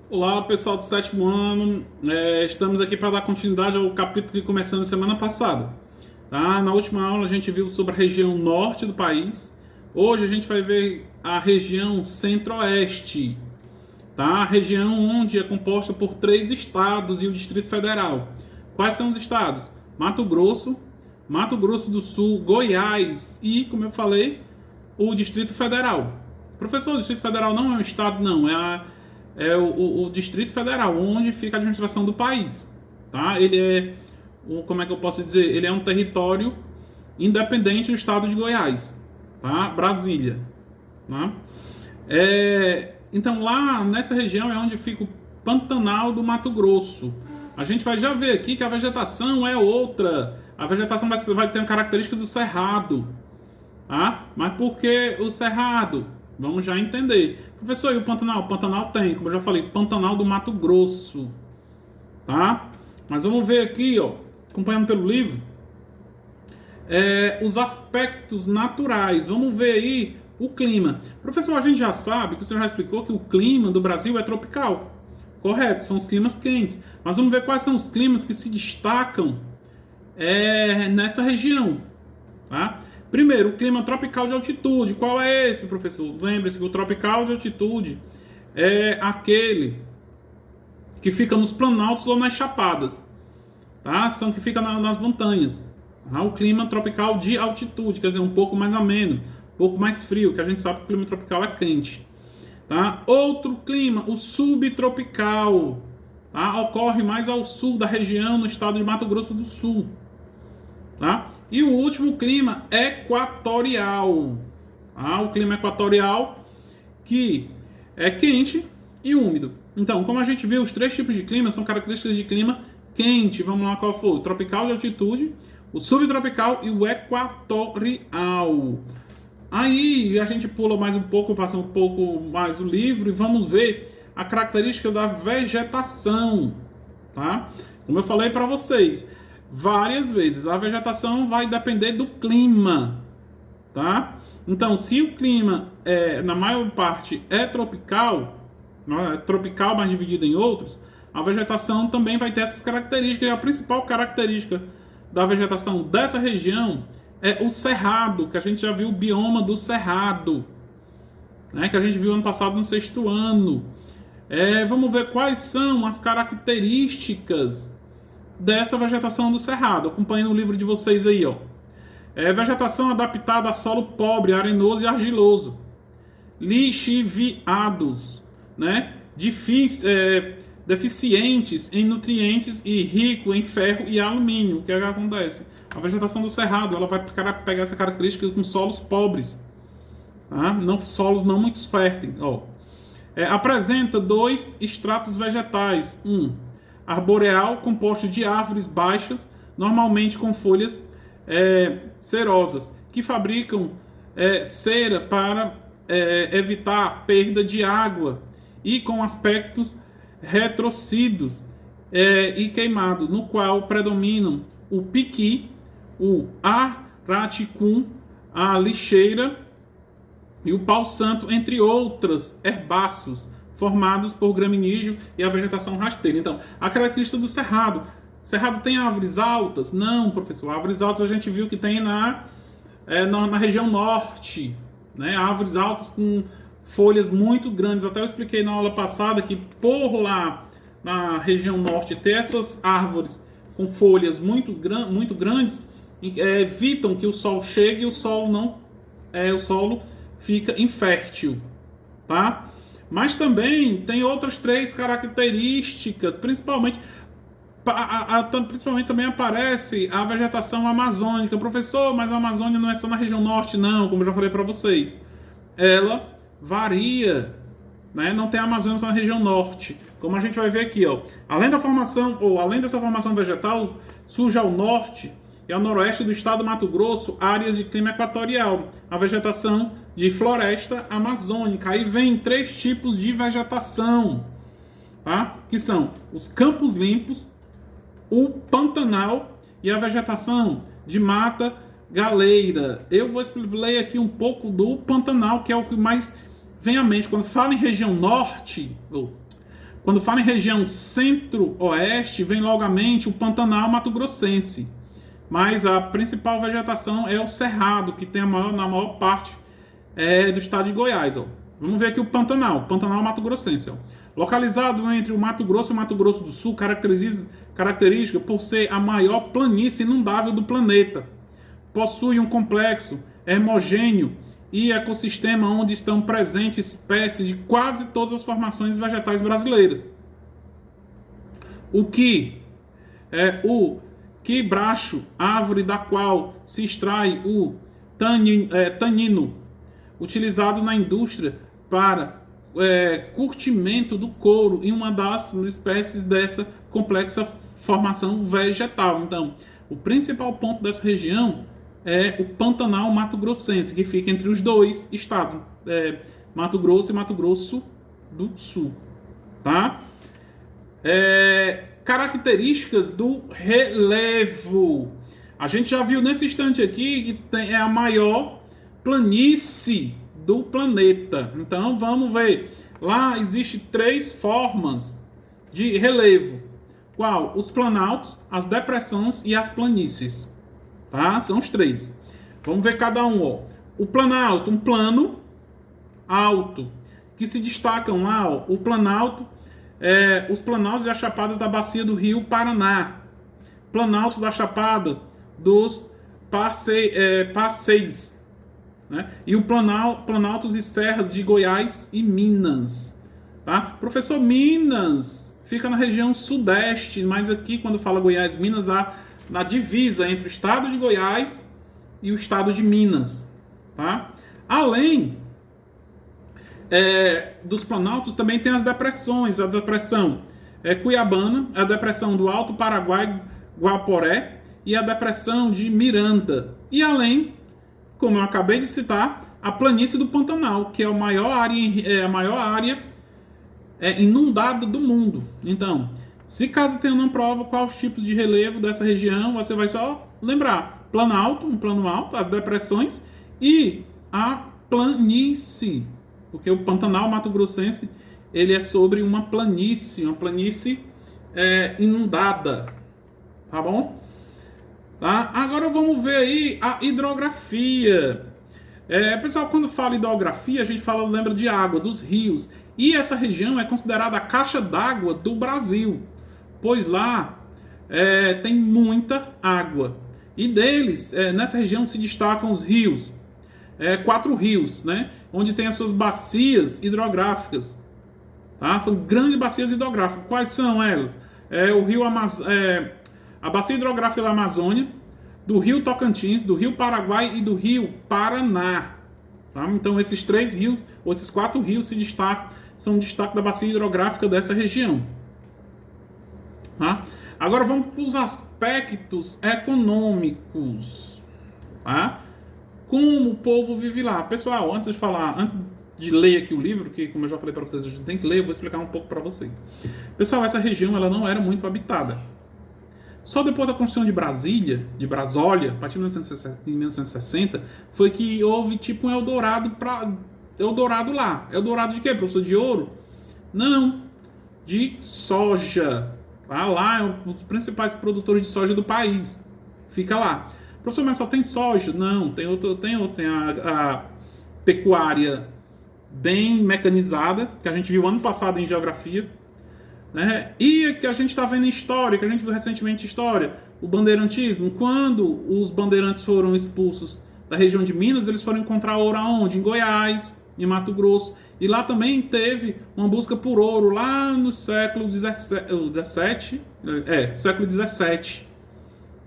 Olá, pessoal do sétimo ano. Estamos aqui para dar continuidade ao capítulo que começamos semana passada. Tá? Na última aula a gente viu sobre a região norte do país. Hoje a gente vai ver a região centro-oeste. Tá? A região onde é composta por 3 estados e o Distrito Federal. Quais são os estados? Mato Grosso, Mato Grosso do Sul, Goiás e, como eu falei, o Distrito Federal. Professor, o Distrito Federal não é um estado, não. É o Distrito Federal, onde fica a administração do país. Tá? Ele é, como é que eu posso dizer? Ele é um território independente do estado de Goiás. Tá? Brasília. Tá? Então lá nessa região é onde fica o Pantanal do Mato Grosso. A gente vai já ver aqui que a vegetação é outra. A vegetação vai ter a característica do cerrado. Tá? Mas por que o cerrado? Vamos já entender. Professor, e o Pantanal? O Pantanal tem, como eu já falei, Pantanal do Mato Grosso. Tá? Mas vamos ver aqui, ó, acompanhando pelo livro, os aspectos naturais. Vamos ver aí o clima. Professor, a gente já sabe, que o senhor já explicou, que o clima do Brasil é tropical. Correto, são os climas quentes. Mas vamos ver quais são os climas que se destacam nessa região. Tá? Primeiro, o clima tropical de altitude. Qual é esse, professor? Lembre-se que o tropical de altitude é aquele que fica nos planaltos ou nas chapadas. Tá? São que fica nas montanhas. Tá? O clima tropical de altitude, quer dizer, um pouco mais ameno, um pouco mais frio, que a gente sabe que o clima tropical é quente. Tá? Outro clima, o subtropical. Tá? Ocorre mais ao sul da região, no estado de Mato Grosso do Sul. Tá? E o último clima equatorial. Tá? O clima equatorial que é quente e úmido. Então, como a gente viu, os 3 tipos de clima são características de clima quente. Vamos lá, qual foi? O tropical de altitude, o subtropical e o equatorial. Aí a gente pula mais um pouco, passa um pouco mais o livro e vamos ver a característica da vegetação. Tá? Como eu falei para vocês várias vezes, a vegetação vai depender do clima, tá? Então, se o clima na maior parte é tropical, mas dividido em outros, a vegetação também vai ter essas características. E a principal característica da vegetação dessa região é o cerrado, que a gente já viu o bioma do cerrado, né? Que a gente viu ano passado no 6º ano. Vamos ver quais são as características dessa vegetação do cerrado. Acompanhe no livro de vocês aí, ó. Vegetação adaptada a solo pobre, arenoso e argiloso. Lixiviados, né? Deficientes em nutrientes e rico em ferro e alumínio. O que acontece? A vegetação do cerrado, ela vai pegar essa característica com solos pobres, tá? Solos não muito férteis, ó. Apresenta 2 estratos vegetais. Arboreal, composto de árvores baixas, normalmente com folhas cerosas, que fabricam cera para evitar a perda de água e com aspectos retrocidos e queimado, no qual predominam o piqui, o araticum, a lixeira e o pau-santo, entre outras herbáceos formados por gramíneos e a vegetação rasteira. Então, a característica do cerrado. Cerrado tem árvores altas? Não, professor. Árvores altas a gente viu que tem na região norte, né? Árvores altas com folhas muito grandes. Até eu expliquei na aula passada que por lá, na região norte, ter essas árvores com folhas muito grandes evitam que o sol chegue e o solo fica infértil, tá? Mas também tem outras 3 características, principalmente também aparece a vegetação amazônica. Professor, mas a Amazônia não é só na região norte, não, como eu já falei para vocês. Ela varia, né? Não tem a Amazônia só na região norte. Como a gente vai ver aqui, ó. Além dessa formação vegetal, surge ao norte e ao noroeste do estado do Mato Grosso áreas de clima equatorial, a vegetação de floresta amazônica. Aí vem 3 tipos de vegetação, tá? Que são os campos limpos, o Pantanal e a vegetação de mata galeira. Eu vou ler aqui um pouco do Pantanal, que é o que mais vem à mente quando fala em região norte. Quando fala em região centro-oeste, vem logo à mente o Pantanal mato-grossense. Mas a principal vegetação é o cerrado, que tem na maior parte do estado de Goiás. Ó. Vamos ver aqui o Pantanal mato-grossense. Ó. Localizado entre o Mato Grosso e o Mato Grosso do Sul, característica por ser a maior planície inundável do planeta. Possui um complexo homogêneo e ecossistema onde estão presentes espécies de quase todas as formações vegetais brasileiras. O quibracho, árvore da qual se extrai o tanino, utilizado na indústria para curtimento do couro, e uma das espécies dessa complexa formação vegetal. Então, o principal ponto dessa região é o Pantanal mato-grossense, que fica entre os dois estados, Mato Grosso e Mato Grosso do Sul. Tá? Características do relevo. A gente já viu nesse instante aqui que é a maior planície do planeta. Então vamos ver. Lá existe 3 formas de relevo. Qual? Os planaltos, as depressões e as planícies. Tá? São os 3. Vamos ver cada um. Ó. O planalto, um plano alto, que se destacam lá, ó, o planalto, os planaltos e as chapadas da bacia do rio Paraná, planaltos da chapada dos Parceis, né? E o planaltos e serras de Goiás e Minas. Tá? Professor, Minas fica na região sudeste, mas aqui quando fala Goiás, Minas, na divisa entre o estado de Goiás e o estado de Minas. Tá? Além dos planaltos, também tem as depressões. A depressão Cuiabana, a depressão do Alto Paraguai, Guaporé, e a depressão de Miranda. E além, como eu acabei de citar, a planície do Pantanal, que é a maior área inundada do mundo. Então, se caso tenha uma prova quais os tipos de relevo dessa região, você vai só lembrar: planalto, um plano alto, as depressões e a planície, porque o Pantanal mato-grossense ele é sobre uma planície inundada, tá bom? Tá? Agora vamos ver aí a hidrografia. Pessoal, quando fala hidrografia, a gente lembra de água, dos rios. E essa região é considerada a caixa d'água do Brasil, pois lá tem muita água. E deles, nessa região se destacam os rios. 4 rios, né? Onde tem as suas bacias hidrográficas. Tá? São grandes bacias hidrográficas. Quais são elas? O rio a bacia hidrográfica da Amazônia, do rio Tocantins, do rio Paraguai e do rio Paraná. Tá? Então esses 3 rios, ou esses 4 rios são destaque da bacia hidrográfica dessa região. Tá? Agora vamos para os aspectos econômicos. Tá? Como o povo vive lá. Pessoal, antes de ler aqui o livro, que como eu já falei para vocês, a gente tem que ler, eu vou explicar um pouco para vocês. Pessoal, essa região ela não era muito habitada. Só depois da construção de Brasólia, a partir de 1960, foi que houve tipo um Eldorado lá. Eldorado de quê, professor? De ouro? Não, de soja. Lá é um dos principais produtores de soja do país. Fica lá. Professor, mas só tem soja? Não, tem a pecuária bem mecanizada, que a gente viu ano passado em geografia. Né? E que a gente está vendo em história, que a gente viu recentemente em história, o bandeirantismo. Quando os bandeirantes foram expulsos da região de Minas, eles foram encontrar ouro aonde? Em Goiás, em Mato Grosso. E lá também teve uma busca por ouro, lá no século XVII, século XVII,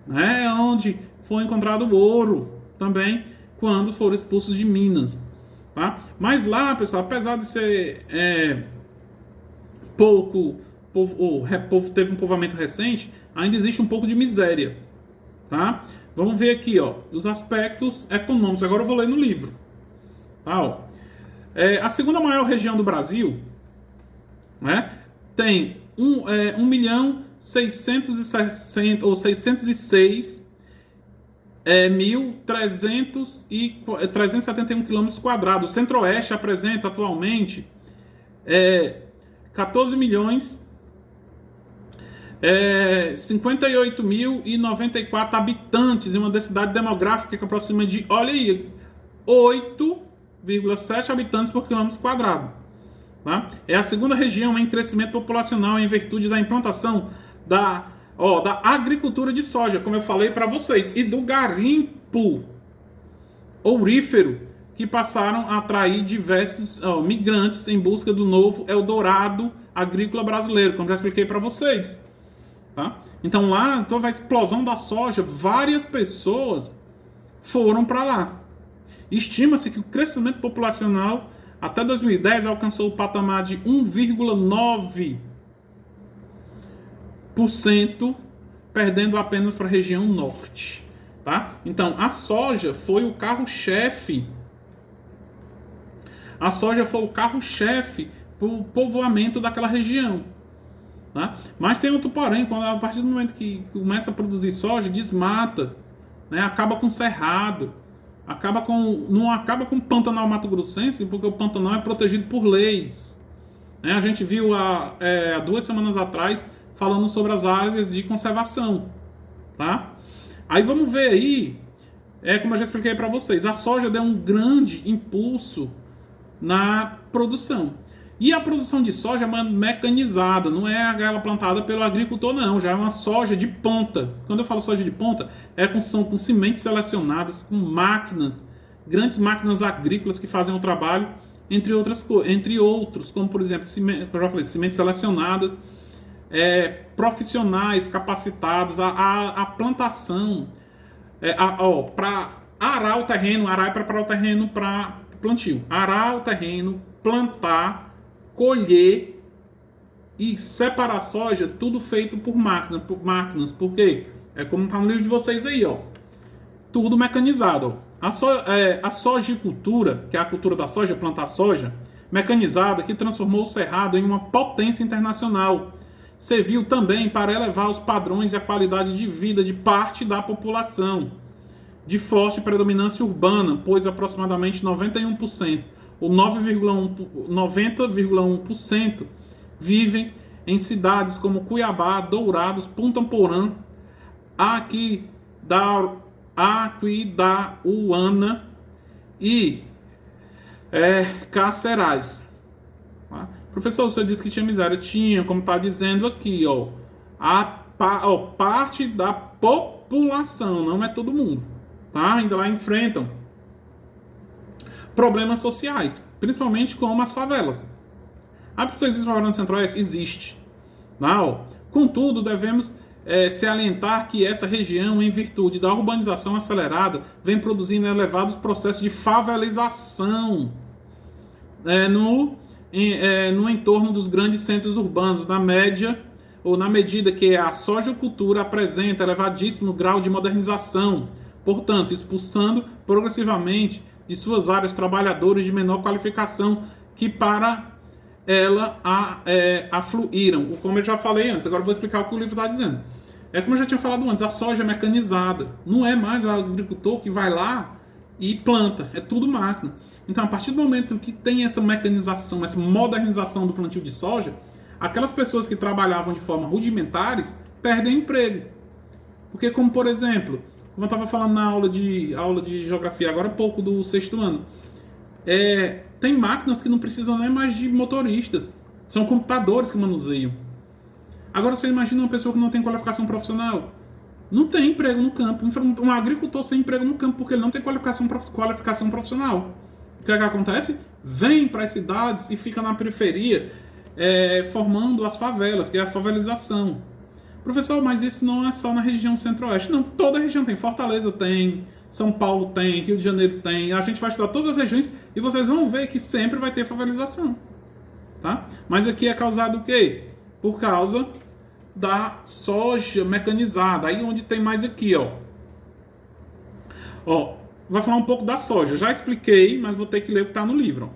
né? Onde foi encontrado ouro também, quando foram expulsos de Minas. Tá? Mas lá, pessoal, apesar de ser o povo teve um povoamento recente, ainda existe um pouco de miséria. Tá? Vamos ver aqui, ó, os aspectos econômicos. Agora eu vou ler no livro. Tá, ó. A segunda maior região do Brasil, né, tem 606.371 km². O Centro-Oeste apresenta atualmente 14 milhões 58.094 habitantes em uma densidade demográfica que aproxima de, olha aí, 8,7 habitantes por quilômetro quadrado. Tá? É a segunda região em crescimento populacional em virtude da implantação da agricultura de soja, como eu falei para vocês, e do garimpo ourífero, que passaram a atrair diversos migrantes em busca do novo Eldorado agrícola brasileiro, como já expliquei para vocês. Tá? Então lá, então a explosão da soja, várias pessoas foram para lá. Estima-se que o crescimento populacional até 2010 alcançou o patamar de 1,9%, perdendo apenas para a região norte. Tá? Então a soja foi o carro-chefe. A soja foi o carro-chefe para o povoamento daquela região. Tá? Mas tem outro porém, quando a partir do momento que começa a produzir soja, desmata, né? Acaba com cerrado, não acaba com o Pantanal Mato Grossense, porque o Pantanal é protegido por leis. Né? A gente viu há 2 semanas atrás falando sobre as áreas de conservação. Tá? Aí vamos ver aí, como eu já expliquei para vocês, a soja deu um grande impulso na produção. E a produção de soja é mecanizada, não é aquela plantada pelo agricultor, não. Já é uma soja de ponta. Quando eu falo soja de ponta, são com sementes selecionadas, com máquinas, grandes máquinas agrícolas que fazem o trabalho, entre outros, como por exemplo, sementes selecionadas, profissionais capacitados, a plantação, para arar o terreno, arar é preparar o terreno para plantio, arar o terreno, plantar, colher e separar a soja, tudo feito por máquinas, porque é como está no livro de vocês aí, tudo mecanizado. A sojicultura, que é a cultura da soja, plantar soja, mecanizada, que transformou o Cerrado em uma potência internacional. Serviu também para elevar os padrões e a qualidade de vida de parte da população, de forte predominância urbana, pois aproximadamente 91%, ou 90,1% vivem em cidades como Cuiabá, Dourados, Ponta Porã, Aquidauana e Cacerais. Tá? Professor, você disse que tinha miséria. Tinha, como está dizendo aqui, parte da população, não é todo mundo. Tá? Ainda lá enfrentam problemas sociais, principalmente como as favelas. A pessoa existe no Centro-Oeste? Existe. Não. Contudo, devemos se alientar que essa região, em virtude da urbanização acelerada, vem produzindo elevados processos de favelização no entorno dos grandes centros urbanos, na medida que a sojicultura apresenta elevadíssimo grau de modernização, portanto, expulsando progressivamente de suas áreas trabalhadores de menor qualificação que para ela afluíram. Como eu já falei antes, agora eu vou explicar o que o livro está dizendo. Como eu já tinha falado antes, a soja é mecanizada. Não é mais o agricultor que vai lá e planta. É tudo máquina. Então, a partir do momento que tem essa mecanização, essa modernização do plantio de soja, aquelas pessoas que trabalhavam de forma rudimentares perdem emprego. Porque, como por exemplo, como eu estava falando na aula de geografia agora há pouco do 6º ano, tem máquinas que não precisam nem mais de motoristas. São computadores que manuseiam. Agora você imagina uma pessoa que não tem qualificação profissional. Não tem emprego no campo. Um agricultor sem emprego no campo porque ele não tem qualificação profissional. O que acontece? Vem para as cidades e fica na periferia formando as favelas, que é a favelização. Professor, mas isso não é só na região centro-oeste. Não, toda a região tem. Fortaleza tem, São Paulo tem, Rio de Janeiro tem. A gente vai estudar todas as regiões e vocês vão ver que sempre vai ter favelização. Tá? Mas aqui é causado o quê? Por causa da soja mecanizada. Aí onde tem mais aqui, vai falar um pouco da soja. Já expliquei, mas vou ter que ler o que está no livro.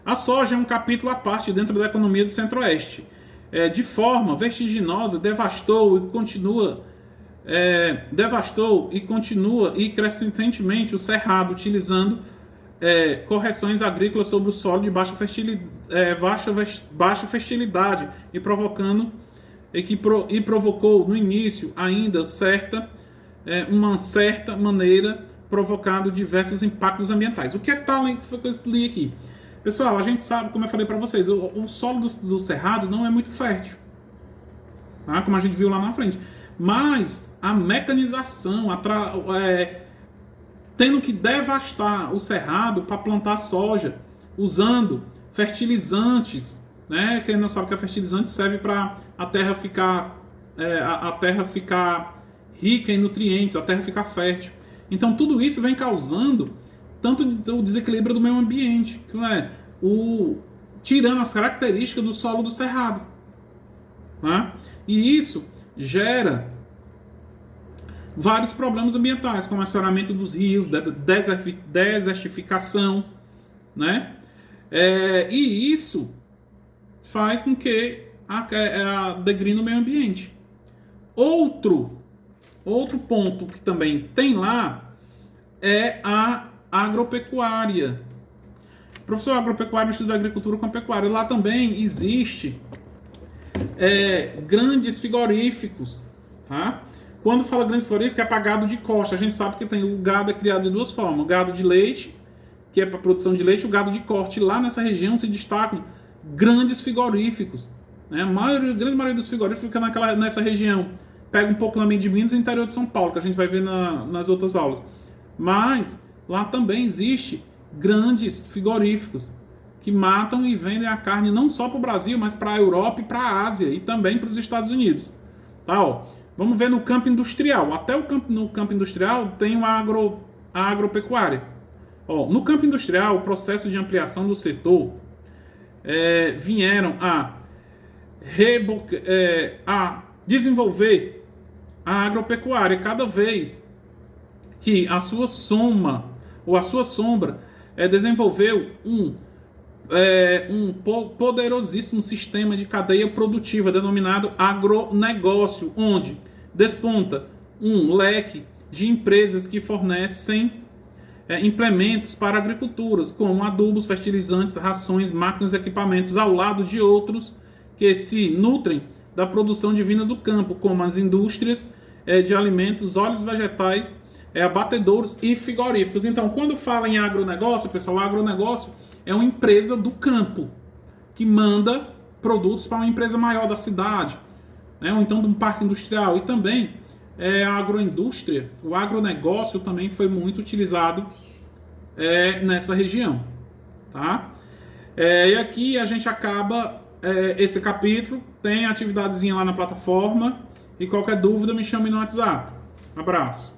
A soja é um capítulo à parte dentro da economia do centro-oeste. De forma vertiginosa, devastou e continua e crescentemente o Cerrado, utilizando correções agrícolas sobre o solo de baixa fertilidade e provocou no início ainda uma certa maneira provocando diversos impactos ambientais. O que é tal que foi que eu li aqui? Pessoal, a gente sabe, como eu falei para vocês, o solo do cerrado não é muito fértil, tá? Como a gente viu lá na frente. Mas a mecanização, tendo que devastar o cerrado para plantar soja, usando fertilizantes, né? Quem não sabe que fertilizante serve para a terra ficar rica em nutrientes, a terra ficar fértil. Então tudo isso vem causando tanto o desequilíbrio do meio ambiente, que é tirando as características do solo do cerrado, né? E isso gera vários problemas ambientais, como assoreamento dos rios, desertificação, né? E isso faz com que degrine o meio ambiente. Outro ponto que também tem lá é a agropecuária. Professor, agropecuária no estudo da agricultura com a pecuária. Lá também existe grandes frigoríficos, tá? Quando fala grande frigorífico é para gado de corte. A gente sabe que o gado é criado de duas formas. O gado de leite, que é para produção de leite, e o gado de corte. Lá nessa região se destacam grandes frigoríficos, né? A grande maioria dos frigoríficos fica nessa região. Pega um pouco também de Minas e interior de São Paulo, que a gente vai ver nas outras aulas. Mas lá também existe grandes frigoríficos que matam e vendem a carne não só para o Brasil, mas para a Europa e para a Ásia e também para os Estados Unidos. Tá, ó. Vamos ver no campo industrial. Até no campo industrial tem a agropecuária. Ó, no campo industrial, o processo de ampliação do setor vieram a desenvolver a agropecuária cada vez que a sua sombra desenvolveu um poderosíssimo sistema de cadeia produtiva denominado agronegócio, onde desponta um leque de empresas que fornecem implementos para agriculturas, como adubos, fertilizantes, rações, máquinas e equipamentos, ao lado de outros que se nutrem da produção divina do campo, como as indústrias de alimentos, óleos vegetais, abatedouros e frigoríficos. Então, quando fala em agronegócio, pessoal, o agronegócio é uma empresa do campo que manda produtos para uma empresa maior da cidade, né? Ou então de um parque industrial. E também a agroindústria, o agronegócio também foi muito utilizado nessa região, tá? E aqui a gente acaba esse capítulo. Tem atividadezinha lá na plataforma e qualquer dúvida me chame no WhatsApp. Abraço.